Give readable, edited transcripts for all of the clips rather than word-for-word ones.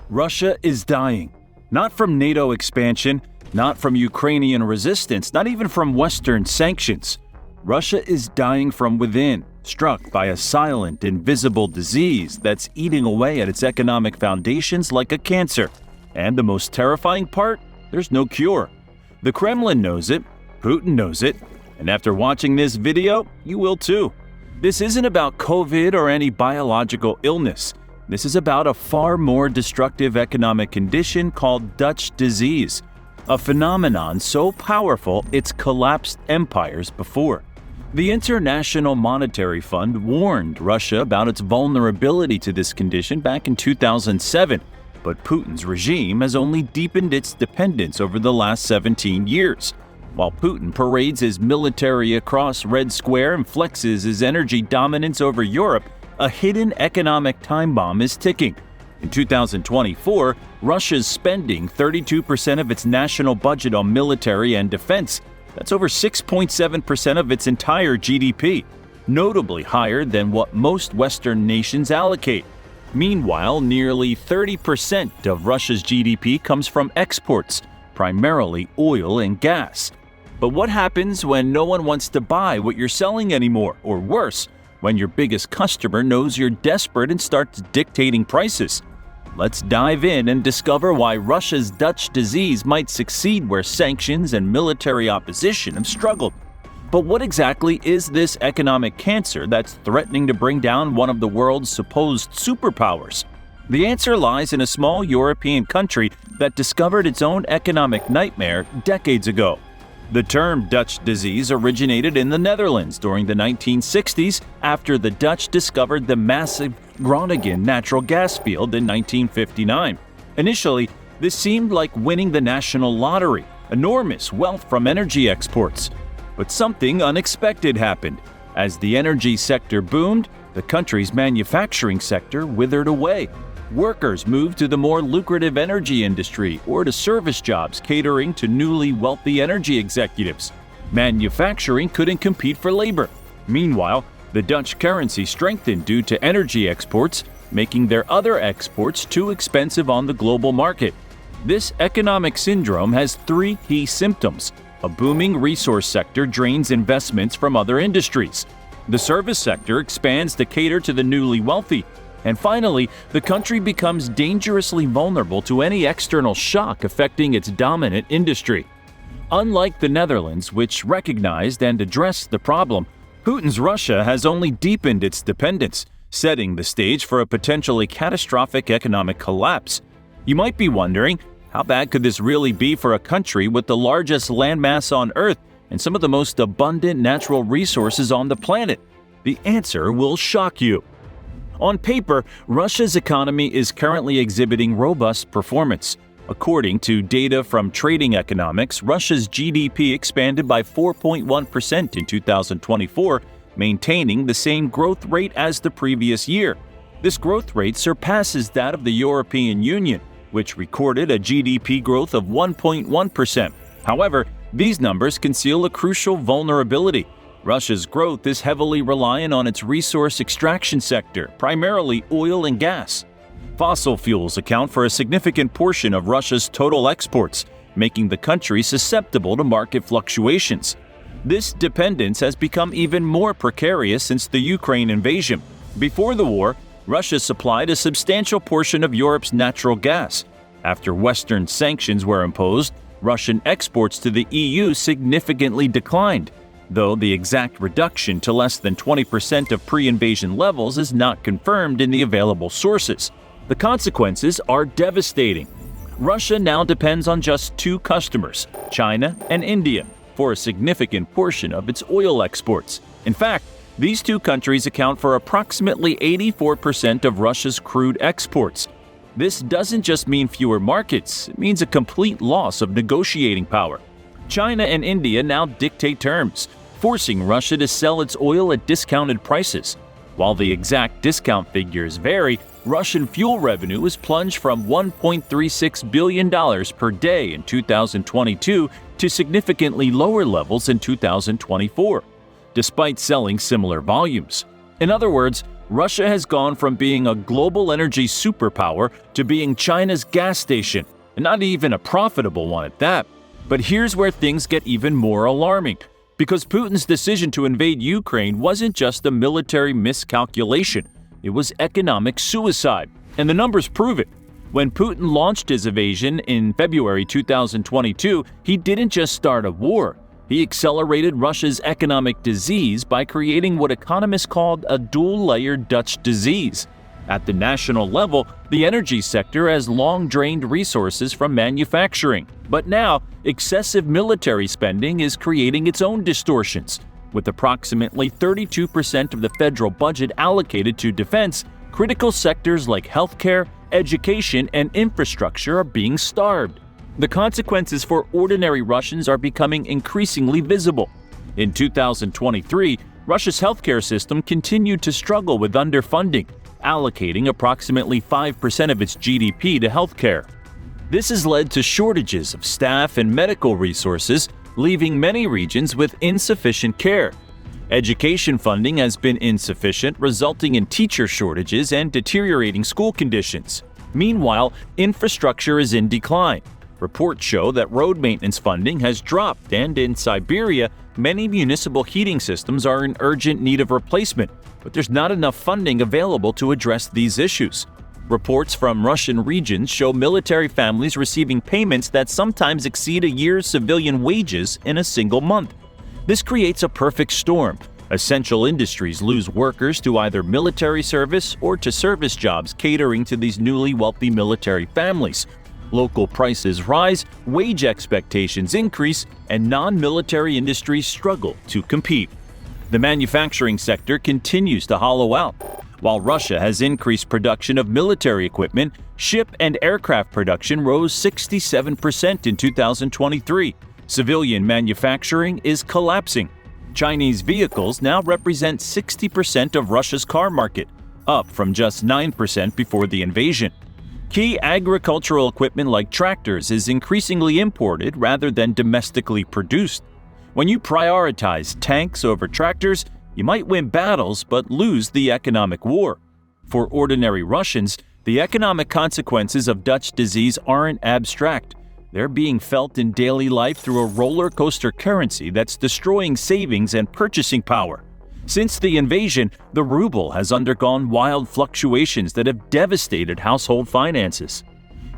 Russia is dying. Not from NATO expansion, not from Ukrainian resistance, not even from Western sanctions. Russia is dying from within, struck by a silent, invisible disease that's eating away at its economic foundations like a cancer. And the most terrifying part? There's no cure. The Kremlin knows it, Putin knows it, and after watching this video, you will too. This isn't about COVID or any biological illness. This is about a far more destructive economic condition called Dutch disease, a phenomenon so powerful it's collapsed empires before. The International Monetary Fund warned Russia about its vulnerability to this condition back in 2007, but Putin's regime has only deepened its dependence over the last 17 years. While Putin parades his military across Red Square and flexes his energy dominance over Europe, a hidden economic time bomb is ticking. In 2024, Russia's spending 32% of its national budget on military and defense. That's over 6.7% of its entire GDP, notably higher than what most Western nations allocate. Meanwhile, nearly 30% of Russia's GDP comes from exports, primarily oil and gas. But what happens when no one wants to buy what you're selling anymore, or worse, when your biggest customer knows you're desperate and starts dictating prices? Let's dive in and discover why Russia's Dutch disease might succeed where sanctions and military opposition have struggled. But what exactly is this economic cancer that's threatening to bring down one of the world's supposed superpowers? The answer lies in a small European country that discovered its own economic nightmare decades ago. The term Dutch disease originated in the Netherlands during the 1960s after the Dutch discovered the massive Groningen natural gas field in 1959. Initially, this seemed like winning the national lottery, enormous wealth from energy exports. But something unexpected happened. As the energy sector boomed, the country's manufacturing sector withered away. Workers moved to the more lucrative energy industry or to service jobs catering to newly wealthy energy executives. Manufacturing couldn't compete for labor. Meanwhile, the Dutch currency strengthened due to energy exports, making their other exports too expensive on the global market. This economic syndrome has three key symptoms. A booming resource sector drains investments from other industries. The service sector expands to cater to the newly wealthy. And finally, the country becomes dangerously vulnerable to any external shock affecting its dominant industry. Unlike the Netherlands, which recognized and addressed the problem, Putin's Russia has only deepened its dependence, setting the stage for a potentially catastrophic economic collapse. You might be wondering, how bad could this really be for a country with the largest landmass on Earth and some of the most abundant natural resources on the planet? The answer will shock you. On paper, Russia's economy is currently exhibiting robust performance. According to data from Trading Economics, Russia's GDP expanded by 4.1% in 2024, maintaining the same growth rate as the previous year. This growth rate surpasses that of the European Union, which recorded a GDP growth of 1.1%. However, these numbers conceal a crucial vulnerability. Russia's growth is heavily reliant on its resource extraction sector, primarily oil and gas. Fossil fuels account for a significant portion of Russia's total exports, making the country susceptible to market fluctuations. This dependence has become even more precarious since the Ukraine invasion. Before the war, Russia supplied a substantial portion of Europe's natural gas. After Western sanctions were imposed, Russian exports to the EU significantly declined, though the exact reduction to less than 20% of pre-invasion levels is not confirmed in the available sources. The consequences are devastating. Russia now depends on just two customers, China and India, for a significant portion of its oil exports. In fact, these two countries account for approximately 84% of Russia's crude exports. This doesn't just mean fewer markets, it means a complete loss of negotiating power. China and India now dictate terms, forcing Russia to sell its oil at discounted prices. While the exact discount figures vary, Russian fuel revenue has plunged from $1.36 billion per day in 2022 to significantly lower levels in 2024, despite selling similar volumes. In other words, Russia has gone from being a global energy superpower to being China's gas station, and not even a profitable one at that. But here's where things get even more alarming, because Putin's decision to invade Ukraine wasn't just a military miscalculation, it was economic suicide, and the numbers prove it. When Putin launched his invasion in February 2022, he didn't just start a war. He accelerated Russia's economic disease by creating what economists called a dual-layered Dutch disease. At the national level, the energy sector has long drained resources from manufacturing. But now, excessive military spending is creating its own distortions. With approximately 32% of the federal budget allocated to defense, critical sectors like healthcare, education, and infrastructure are being starved. The consequences for ordinary Russians are becoming increasingly visible. In 2023, Russia's healthcare system continued to struggle with underfunding, allocating approximately 5% of its GDP to healthcare. This has led to shortages of staff and medical resources, leaving many regions with insufficient care. Education funding has been insufficient, resulting in teacher shortages and deteriorating school conditions. Meanwhile, infrastructure is in decline. Reports show that road maintenance funding has dropped, and in Siberia, many municipal heating systems are in urgent need of replacement, but there's not enough funding available to address these issues. Reports from Russian regions show military families receiving payments that sometimes exceed a year's civilian wages in a single month. This creates a perfect storm. Essential industries lose workers to either military service or to service jobs catering to these newly wealthy military families. Local prices rise, wage expectations increase, and non-military industries struggle to compete. The manufacturing sector continues to hollow out. While Russia has increased production of military equipment, ship and aircraft production rose 67% in 2023. Civilian manufacturing is collapsing. Chinese vehicles now represent 60% of Russia's car market, up from just 9% before the invasion. Key agricultural equipment like tractors is increasingly imported rather than domestically produced. When you prioritize tanks over tractors, you might win battles but lose the economic war. For ordinary Russians, the economic consequences of Dutch disease aren't abstract. They're being felt in daily life through a roller coaster currency that's destroying savings and purchasing power. Since the invasion, the ruble has undergone wild fluctuations that have devastated household finances.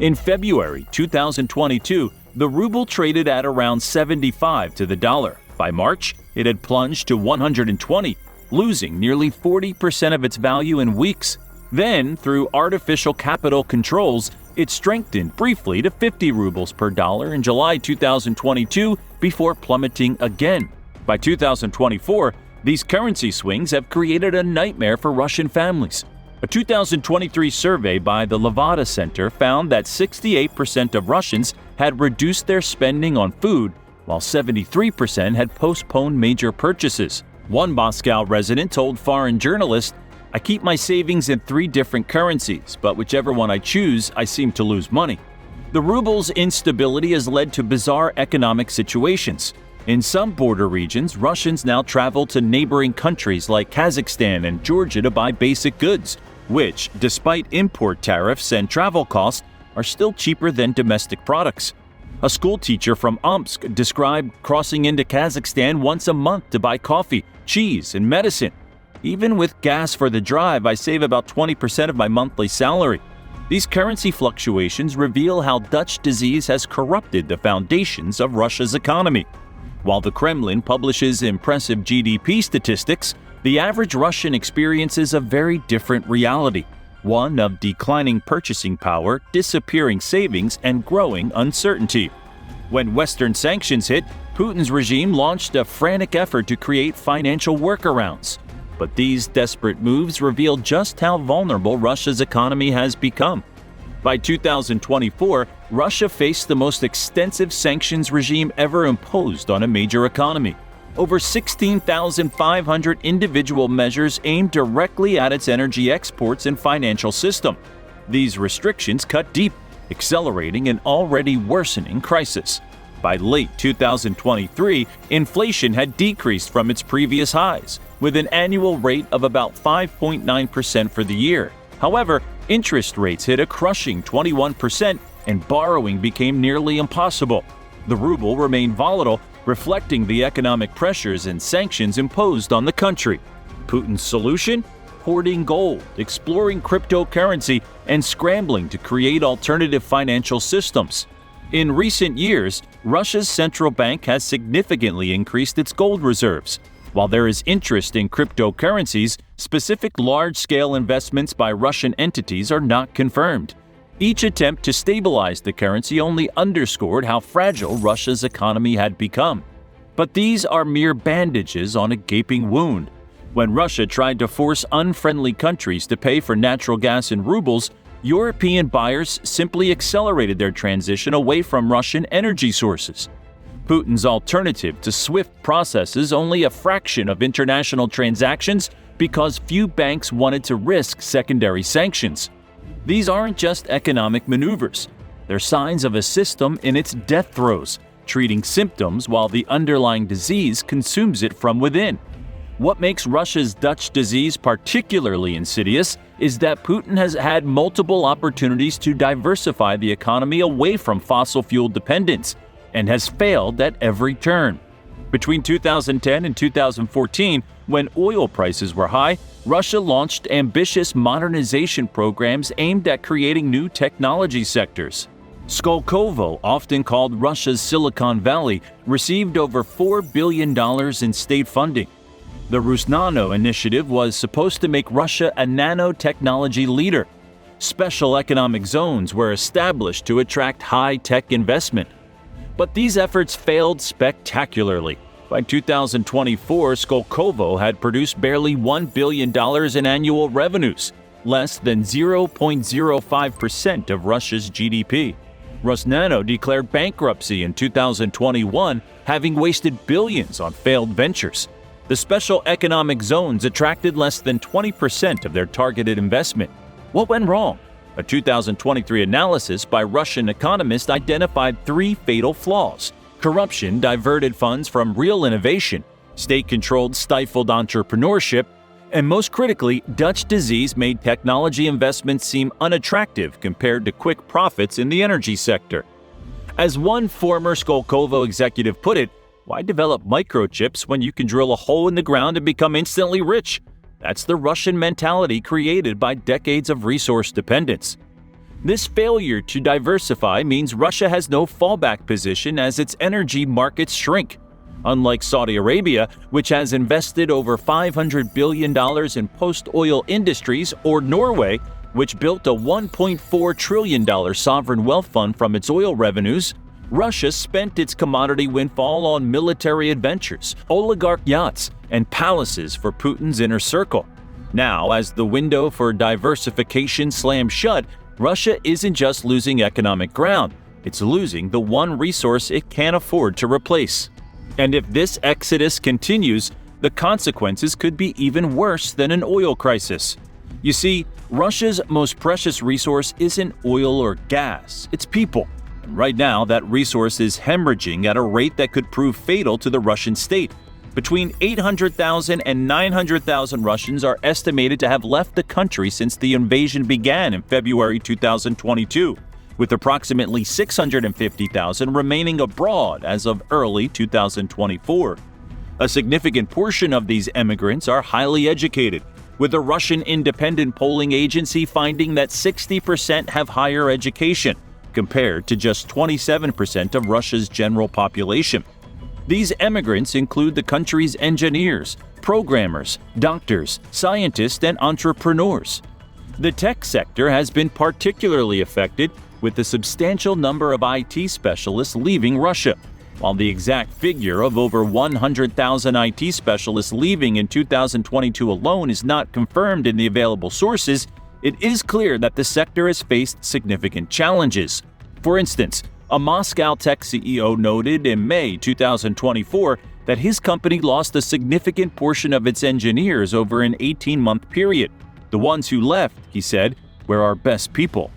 In February 2022, the ruble traded at around 75 to the dollar. By March, it had plunged to 120, losing nearly 40% of its value in weeks. Then, through artificial capital controls, it strengthened briefly to 50 rubles per dollar in July 2022 before plummeting again. By 2024, these currency swings have created a nightmare for Russian families. A 2023 survey by the Levada Center found that 68% of Russians had reduced their spending on food, while 73% had postponed major purchases. One Moscow resident told foreign journalists, "I keep my savings in 3 different currencies, but whichever one I choose, I seem to lose money." The ruble's instability has led to bizarre economic situations. In some border regions, Russians now travel to neighboring countries like Kazakhstan and Georgia to buy basic goods, which, despite import tariffs and travel costs, are still cheaper than domestic products. A school teacher from Omsk described crossing into Kazakhstan once a month to buy coffee, cheese, and medicine. "Even with gas for the drive, I save about 20% of my monthly salary." These currency fluctuations reveal how Dutch disease has corrupted the foundations of Russia's economy. While the Kremlin publishes impressive GDP statistics, the average Russian experiences a very different reality, one of declining purchasing power, disappearing savings, and growing uncertainty. When Western sanctions hit, Putin's regime launched a frantic effort to create financial workarounds. But these desperate moves reveal just how vulnerable Russia's economy has become. By 2024, Russia faced the most extensive sanctions regime ever imposed on a major economy. Over 16,500 individual measures aimed directly at its energy exports and financial system. These restrictions cut deep, accelerating an already worsening crisis. By late 2023, inflation had decreased from its previous highs. with an annual rate of about 5.9% for the year. However, interest rates hit a crushing 21% and borrowing became nearly impossible. The ruble remained volatile, reflecting the economic pressures and sanctions imposed on the country. Putin's solution? Hoarding gold, exploring cryptocurrency, and scrambling to create alternative financial systems. In recent years, Russia's central bank has significantly increased its gold reserves. While there is interest in cryptocurrencies, specific large-scale investments by Russian entities are not confirmed. Each attempt to stabilize the currency only underscored how fragile Russia's economy had become. But these are mere bandages on a gaping wound. When Russia tried to force unfriendly countries to pay for natural gas in rubles, European buyers simply accelerated their transition away from Russian energy sources. Putin's alternative to SWIFT processes only a fraction of international transactions because few banks wanted to risk secondary sanctions. These aren't just economic maneuvers. They're signs of a system in its death throes, treating symptoms while the underlying disease consumes it from within. What makes Russia's Dutch disease particularly insidious is that Putin has had multiple opportunities to diversify the economy away from fossil fuel dependence and has failed at every turn. Between 2010 and 2014, when oil prices were high, Russia launched ambitious modernization programs aimed at creating new technology sectors. Skolkovo, often called Russia's Silicon Valley, received over $4 billion in state funding. The Rusnano initiative was supposed to make Russia a nanotechnology leader. Special economic zones were established to attract high-tech investment. But these efforts failed spectacularly. By 2024, Skolkovo had produced barely $1 billion in annual revenues, less than 0.05% of Russia's GDP. Rusnano declared bankruptcy in 2021, having wasted billions on failed ventures. The special economic zones attracted less than 20% of their targeted investment. What went wrong? A 2023 analysis by Russian economists identified 3 fatal flaws. Corruption diverted funds from real innovation, state-controlled stifled entrepreneurship, and most critically, Dutch disease made technology investments seem unattractive compared to quick profits in the energy sector. As one former Skolkovo executive put it, why develop microchips when you can drill a hole in the ground and become instantly rich? That's the Russian mentality created by decades of resource dependence. This failure to diversify means Russia has no fallback position as its energy markets shrink. Unlike Saudi Arabia, which has invested over $500 billion in post-oil industries, or Norway, which built a $1.4 trillion sovereign wealth fund from its oil revenues, Russia spent its commodity windfall on military adventures, oligarch yachts, and palaces for Putin's inner circle. Now, as the window for diversification slams shut, Russia isn't just losing economic ground, it's losing the one resource it can't afford to replace. And if this exodus continues, the consequences could be even worse than an oil crisis. You see, Russia's most precious resource isn't oil or gas, it's people. And right now, that resource is hemorrhaging at a rate that could prove fatal to the Russian state. Between 800,000 and 900,000 Russians are estimated to have left the country since the invasion began in February 2022, with approximately 650,000 remaining abroad as of early 2024. A significant portion of these immigrants are highly educated, with a Russian independent polling agency finding that 60% have higher education, compared to just 27% of Russia's general population. These immigrants include the country's engineers, programmers, doctors, scientists, and entrepreneurs. The tech sector has been particularly affected, with a substantial number of IT specialists leaving Russia. While the exact figure of over 100,000 IT specialists leaving in 2022 alone is not confirmed in the available sources, it is clear that the sector has faced significant challenges. For instance, a Moscow tech CEO noted in May 2024 that his company lost a significant portion of its engineers over an 18-month period. The ones who left, he said, were our best people.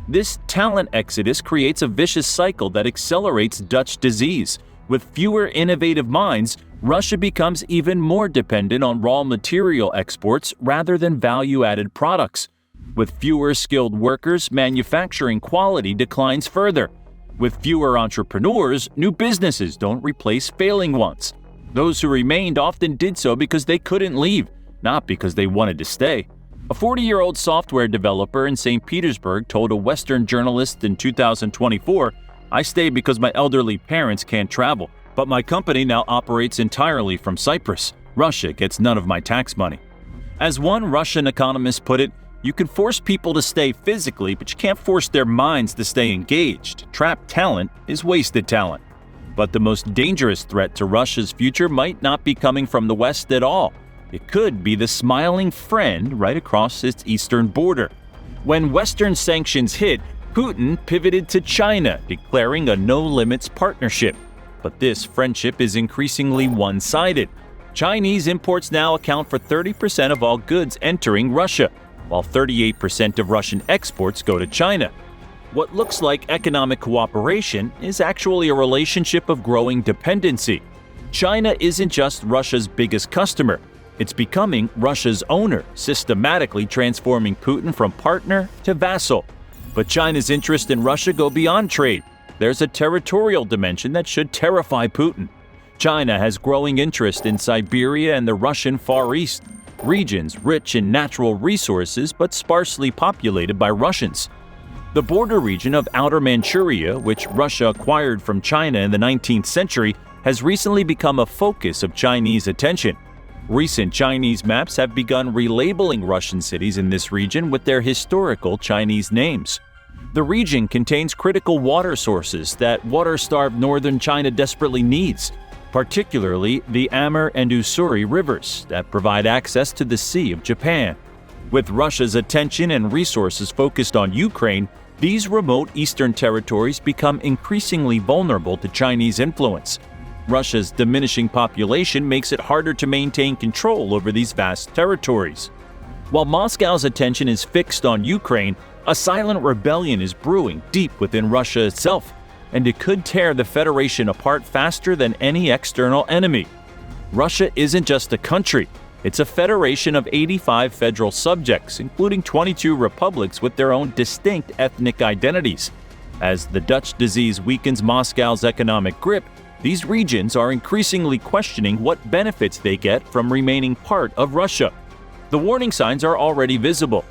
This talent exodus creates a vicious cycle that accelerates Dutch disease, With fewer innovative minds, Russia becomes even more dependent on raw material exports rather than value-added products. With fewer skilled workers, manufacturing quality declines further. With fewer entrepreneurs, new businesses don't replace failing ones. Those who remained often did so because they couldn't leave, not because they wanted to stay. A 40-year-old software developer in St. Petersburg told a Western journalist in 2024, "I stayed because my elderly parents can't travel, but my company now operates entirely from Cyprus. Russia gets none of my tax money." As one Russian economist put it, you can force people to stay physically, but you can't force their minds to stay engaged. Trapped talent is wasted talent. But the most dangerous threat to Russia's future might not be coming from the West at all. It could be the smiling friend right across its eastern border. When Western sanctions hit, Putin pivoted to China, declaring a no-limits partnership. But this friendship is increasingly one-sided. Chinese imports now account for 30% of all goods entering Russia, while 38% of Russian exports go to China. What looks like economic cooperation is actually a relationship of growing dependency. China isn't just Russia's biggest customer. It's becoming Russia's owner, systematically transforming Putin from partner to vassal. But China's interests in Russia go beyond trade. There's a territorial dimension that should terrify Putin. China has growing interest in Siberia and the Russian Far East, regions rich in natural resources but sparsely populated by Russians. The border region of Outer Manchuria, which Russia acquired from China in the 19th century, has recently become a focus of Chinese attention. Recent Chinese maps have begun relabeling Russian cities in this region with their historical Chinese names. The region contains critical water sources that water-starved northern China desperately needs, particularly the Amur and Ussuri rivers that provide access to the Sea of Japan. With Russia's attention and resources focused on Ukraine, these remote eastern territories become increasingly vulnerable to Chinese influence. Russia's diminishing population makes it harder to maintain control over these vast territories. While Moscow's attention is fixed on Ukraine, a silent rebellion is brewing deep within Russia itself, and it could tear the Federation apart faster than any external enemy. Russia isn't just a country, it's a federation of 85 federal subjects, including 22 republics with their own distinct ethnic identities. As the Dutch disease weakens Moscow's economic grip, these regions are increasingly questioning what benefits they get from remaining part of Russia. The warning signs are already visible.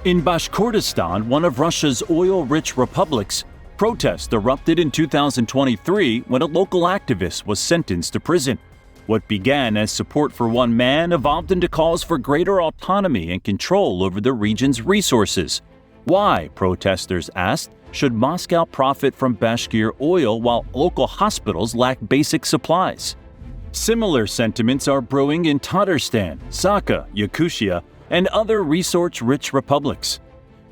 In Bashkortostan, one of Russia's oil-rich republics, protests erupted in 2023 when a local activist was sentenced to prison. What began as support for one man evolved into calls for greater autonomy and control over the region's resources. Why, protesters asked, should Moscow profit from Bashkir oil while local hospitals lack basic supplies? Similar sentiments are brewing in Tatarstan, Sakha, Yakutia, and other resource-rich republics.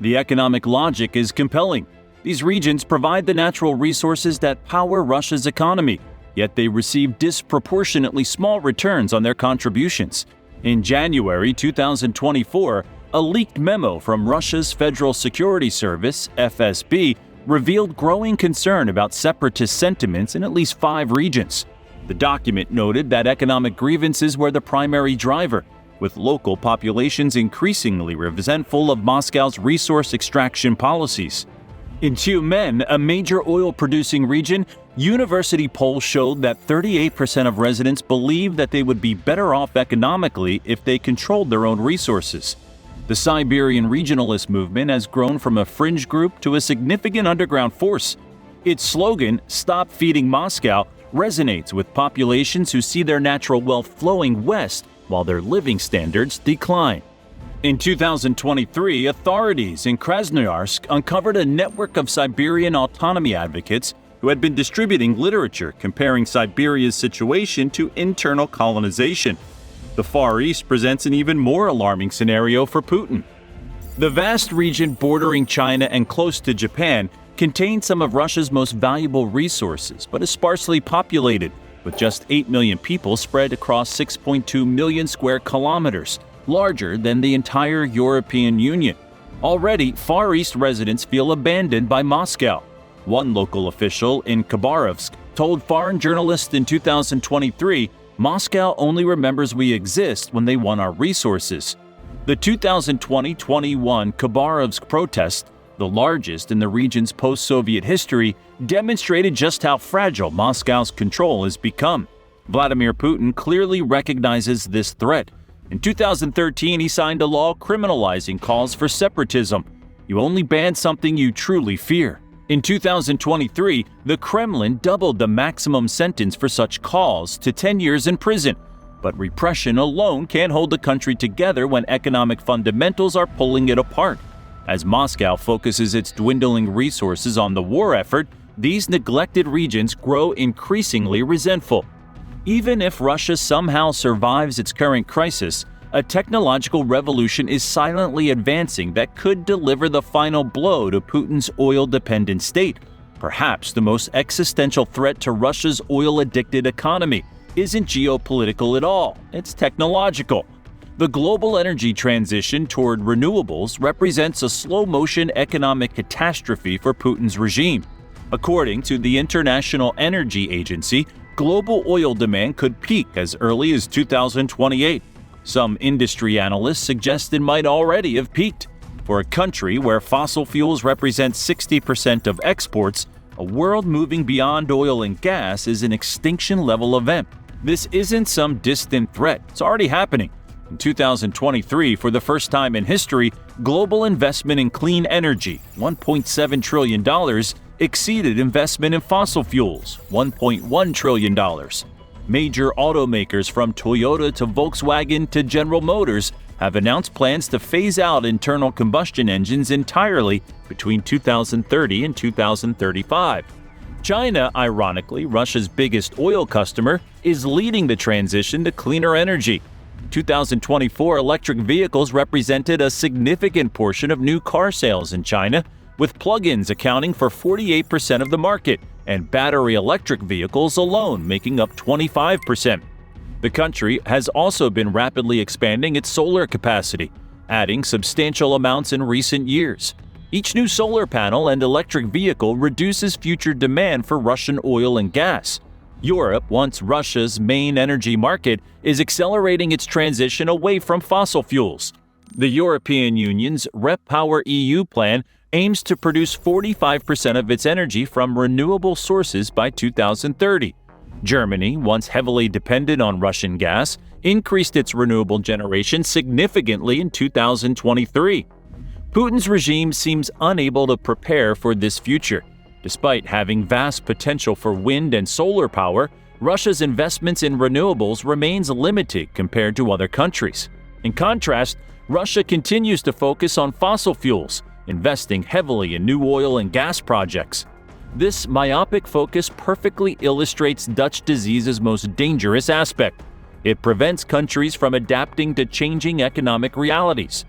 The economic logic is compelling. These regions provide the natural resources that power Russia's economy, yet they receive disproportionately small returns on their contributions. In January 2024, a leaked memo from Russia's Federal Security Service, FSB, revealed growing concern about separatist sentiments in at least 5 regions. The document noted that economic grievances were the primary driver, with local populations increasingly resentful of Moscow's resource extraction policies. In Tyumen, a major oil-producing region, university polls showed that 38% of residents believe that they would be better off economically if they controlled their own resources. The Siberian regionalist movement has grown from a fringe group to a significant underground force. Its slogan, "Stop Feeding Moscow," resonates with populations who see their natural wealth flowing west while their living standards decline. In 2023, authorities in Krasnoyarsk uncovered a network of Siberian autonomy advocates who had been distributing literature comparing Siberia's situation to internal colonization. The Far East presents an even more alarming scenario for Putin. The vast region bordering China and close to Japan contains some of Russia's most valuable resources, but is sparsely populated, with just 8 million people spread across 6.2 million square kilometers, larger than the entire European Union. Already, Far East residents feel abandoned by Moscow. One local official in Khabarovsk told foreign journalists in 2023, Moscow only remembers we exist when they want our resources. The 2020-21 Khabarovsk protest, the largest in the region's post-Soviet history, demonstrated just how fragile Moscow's control has become. Vladimir Putin clearly recognizes this threat. In 2013, he signed a law criminalizing calls for separatism. You only ban something you truly fear. In 2023, the Kremlin doubled the maximum sentence for such calls to 10 years in prison. But repression alone can't hold the country together when economic fundamentals are pulling it apart. As Moscow focuses its dwindling resources on the war effort, these neglected regions grow increasingly resentful. Even if Russia somehow survives its current crisis, a technological revolution is silently advancing that could deliver the final blow to Putin's oil-dependent state. Perhaps the most existential threat to Russia's oil-addicted economy isn't geopolitical at all, it's technological. The global energy transition toward renewables represents a slow-motion economic catastrophe for Putin's regime. According to the International Energy Agency, global oil demand could peak as early as 2028. Some industry analysts suggest it might already have peaked. For a country where fossil fuels represent 60% of exports, a world moving beyond oil and gas is an extinction-level event. This isn't some distant threat, it's already happening. In 2023, for the first time in history, global investment in clean energy, $1.7 trillion, exceeded investment in fossil fuels, $1.1 trillion. Major automakers from Toyota to Volkswagen to General Motors have announced plans to phase out internal combustion engines entirely between 2030 and 2035. China, ironically Russia's biggest oil customer, is leading the transition to cleaner energy. 2024 electric vehicles represented a significant portion of new car sales in China, with plug-ins accounting for 48% of the market and battery electric vehicles alone making up 25%. The country has also been rapidly expanding its solar capacity, adding substantial amounts in recent years. Each new solar panel and electric vehicle reduces future demand for Russian oil and gas. Europe, once Russia's main energy market, is accelerating its transition away from fossil fuels. The European Union's REPowerEU plan aims to produce 45% of its energy from renewable sources by 2030. Germany, once heavily dependent on Russian gas, increased its renewable generation significantly in 2023. Putin's regime seems unable to prepare for this future. Despite having vast potential for wind and solar power, Russia's investments in renewables remains limited compared to other countries. In contrast, Russia continues to focus on fossil fuels, investing heavily in new oil and gas projects. This myopic focus perfectly illustrates Dutch disease's most dangerous aspect. It prevents countries from adapting to changing economic realities.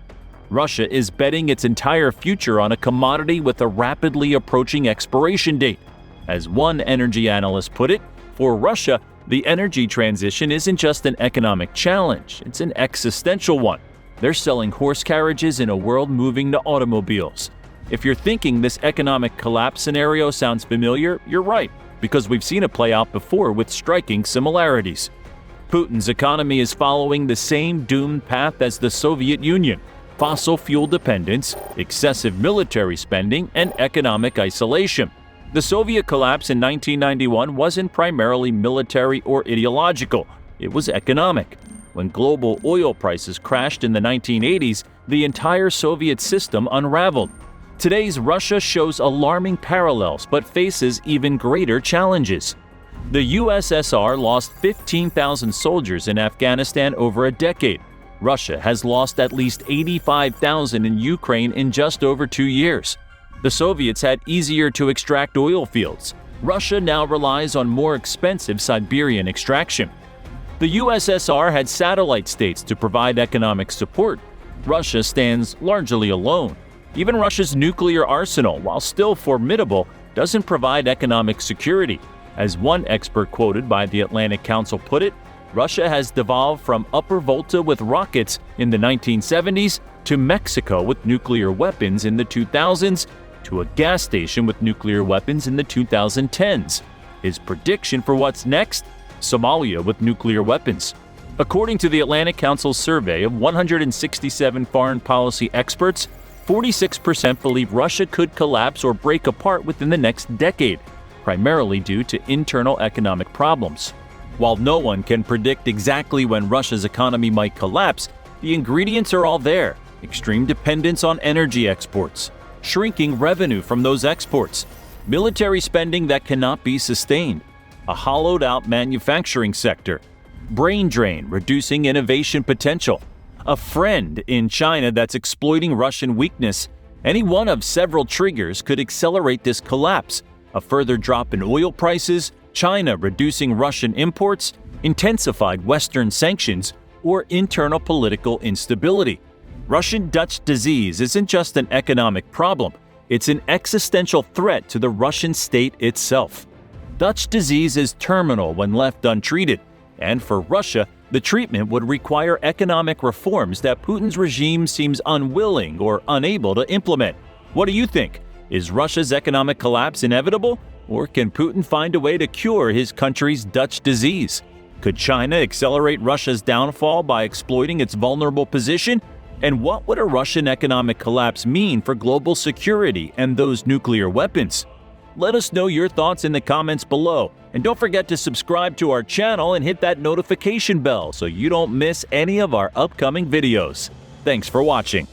Russia is betting its entire future on a commodity with a rapidly approaching expiration date. As one energy analyst put it, for Russia, the energy transition isn't just an economic challenge, it's an existential one. They're selling horse carriages in a world moving to automobiles. If you're thinking this economic collapse scenario sounds familiar, you're right, because we've seen it play out before with striking similarities. Putin's economy is following the same doomed path as the Soviet Union: fossil fuel dependence, excessive military spending, and economic isolation. The Soviet collapse in 1991 wasn't primarily military or ideological, it was economic. When global oil prices crashed in the 1980s, the entire Soviet system unraveled. Today's Russia shows alarming parallels but faces even greater challenges. The USSR lost 15,000 soldiers in Afghanistan over a decade. Russia has lost at least 85,000 in Ukraine in just over 2 years. The Soviets had easier to extract oil fields. Russia now relies on more expensive Siberian extraction. The USSR had satellite states to provide economic support. Russia stands largely alone. Even Russia's nuclear arsenal, while still formidable, doesn't provide economic security. As one expert quoted by the Atlantic Council put it, Russia has devolved from Upper Volta with rockets in the 1970s to Mexico with nuclear weapons in the 2000s to a gas station with nuclear weapons in the 2010s. His prediction for what's next? Somalia with nuclear weapons. According to the Atlantic Council's survey of 167 foreign policy experts, 46% believe Russia could collapse or break apart within the next decade, primarily due to internal economic problems. While no one can predict exactly when Russia's economy might collapse, the ingredients are all there: extreme dependence on energy exports, shrinking revenue from those exports, military spending that cannot be sustained, a hollowed-out manufacturing sector, brain drain reducing innovation potential, a friend in China that's exploiting Russian weakness. Any one of several triggers could accelerate this collapse: a further drop in oil prices, China reducing Russian imports, intensified Western sanctions, or internal political instability. Russian Dutch disease isn't just an economic problem, it's an existential threat to the Russian state itself. Dutch disease is terminal when left untreated, and for Russia, the treatment would require economic reforms that Putin's regime seems unwilling or unable to implement. What do you think? Is Russia's economic collapse inevitable, or can Putin find a way to cure his country's Dutch disease? Could China accelerate Russia's downfall by exploiting its vulnerable position? And what would a Russian economic collapse mean for global security and those nuclear weapons? Let us know your thoughts in the comments below, and don't forget to subscribe to our channel and hit that notification bell so you don't miss any of our upcoming videos. Thanks for watching.